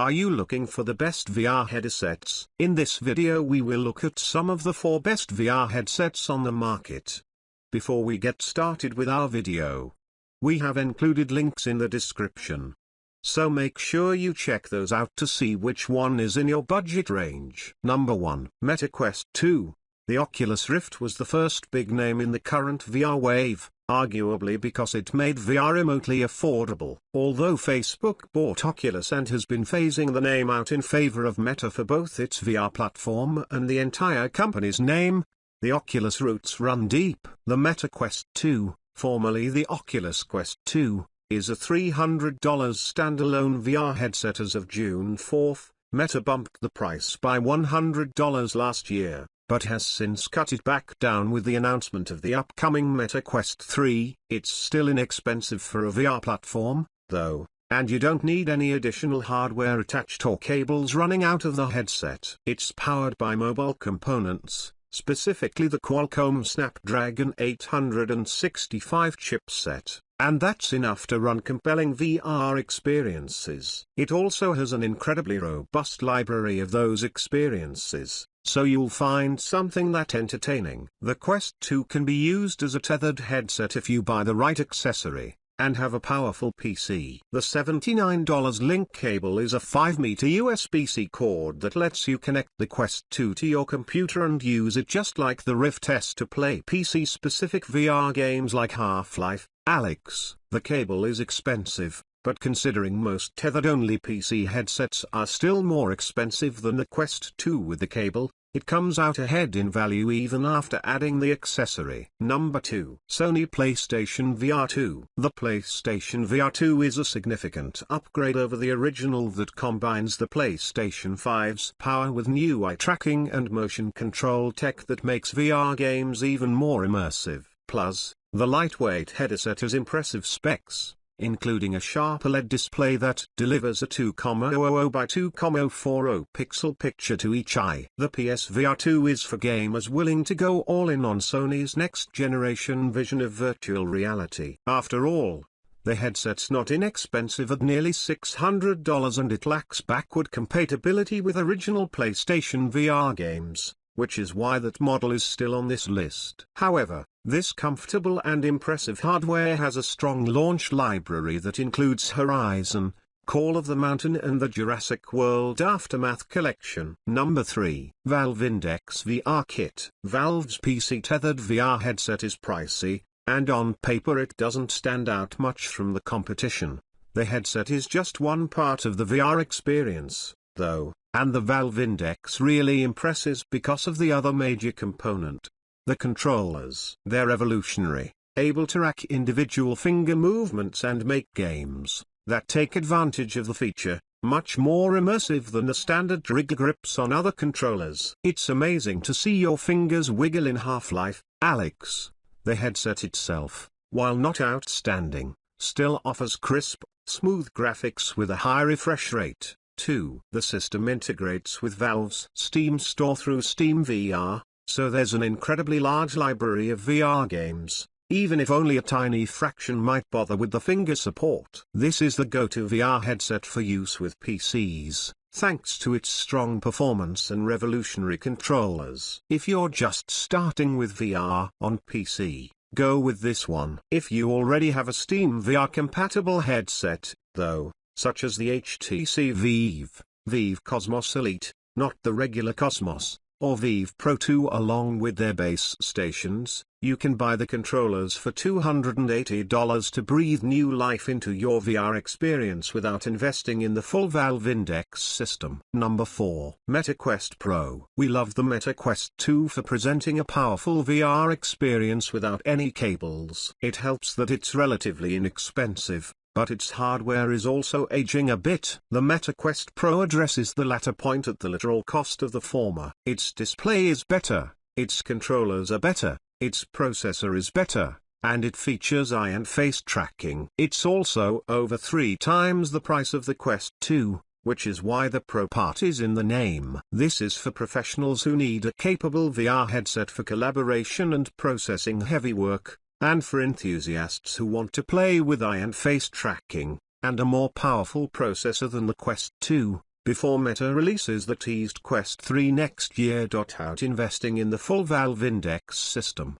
Are you looking for the best VR headsets? In this video we will look at some of the 4 best VR headsets on the market. Before we get started with our video, we have included links in the description. So make sure you check those out to see which one is in your budget range. Number 1. Meta Quest 2. The Oculus Rift was the first big name in the current VR wave, arguably because it made VR remotely affordable. Although Facebook bought Oculus and has been phasing the name out in favor of Meta for both its VR platform and the entire company's name, the Oculus roots run deep. The Meta Quest 2, formerly the Oculus Quest 2, is a $300 standalone VR headset as of June 4. Meta bumped the price by $100 last year, but has since cut it back down with the announcement of the upcoming Meta Quest 3. It's still inexpensive for a VR platform, though, and you don't need any additional hardware attached or cables running out of the headset. It's powered by mobile components, specifically the Qualcomm Snapdragon 865 chipset, and that's enough to run compelling VR experiences. It also has an incredibly robust library of those experiences, so you'll find something that entertaining. The Quest 2 can be used as a tethered headset if you buy the right accessory, and have a powerful PC. The $79 link cable is a 5-meter USB-C cord that lets you connect the Quest 2 to your computer and use it just like the Rift S to play PC-specific VR games like Half-Life, Alyx. The cable is expensive, but considering most tethered-only PC headsets are still more expensive than the Quest 2 with the cable, it comes out ahead in value even after adding the accessory. Number 2. Sony PlayStation VR2. The PlayStation VR2 is a significant upgrade over the original that combines the PlayStation 5's power with new eye tracking and motion control tech that makes VR games even more immersive. Plus, the lightweight headset has impressive specs, including a sharp OLED display that delivers a 2,00 by 2,040 pixel picture to each eye. The PSVR 2 is for gamers willing to go all in on Sony's next-generation vision of virtual reality. After all, the headset's not inexpensive at nearly $600 and it lacks backward compatibility with original PlayStation VR games, which is why that model is still on this list. However, this comfortable and impressive hardware has a strong launch library that includes Horizon, Call of the Mountain and the Jurassic World Aftermath collection. Number 3. Valve Index VR Kit. Valve's PC tethered VR headset is pricey, and on paper it doesn't stand out much from the competition. The headset is just one part of the VR experience, though, and the Valve Index really impresses because of the other major component: the controllers. They're revolutionary, able to track individual finger movements and make games that take advantage of the feature, much more immersive than the standard trigger grips on other controllers. It's amazing to see your fingers wiggle in Half-Life, Alyx. The headset itself, while not outstanding, still offers crisp, smooth graphics with a high refresh rate. 2. The system integrates with Valve's Steam store through Steam VR, so there's an incredibly large library of VR games, even if only a tiny fraction might bother with the finger support. This is the go-to VR headset for use with PCs, thanks to its strong performance and revolutionary controllers. If you're just starting with VR on PC, go with this one. If you already have a Steam VR-compatible headset, though, such as the HTC Vive Cosmos Elite, not the regular Cosmos, or Vive Pro 2 along with their base stations, you can buy the controllers for $280 to breathe new life into your VR experience without investing in the full Valve Index system. Number 4. Meta Quest Pro. We love the Meta Quest 2 for presenting a powerful VR experience without any cables. It helps that it's relatively inexpensive, but its hardware is also aging a bit. The Meta Quest Pro addresses the latter point at the literal cost of the former. Its display is better, its controllers are better, its processor is better, and it features eye and face tracking. It's also over 3 times the price of the Quest 2, which is why the Pro part is in the name. This is for professionals who need a capable VR headset for collaboration and processing heavy work, and for enthusiasts who want to play with eye and face tracking, and a more powerful processor than the Quest 2. before Meta releases the teased Quest 3 next year. Out investing in the full Valve Index system.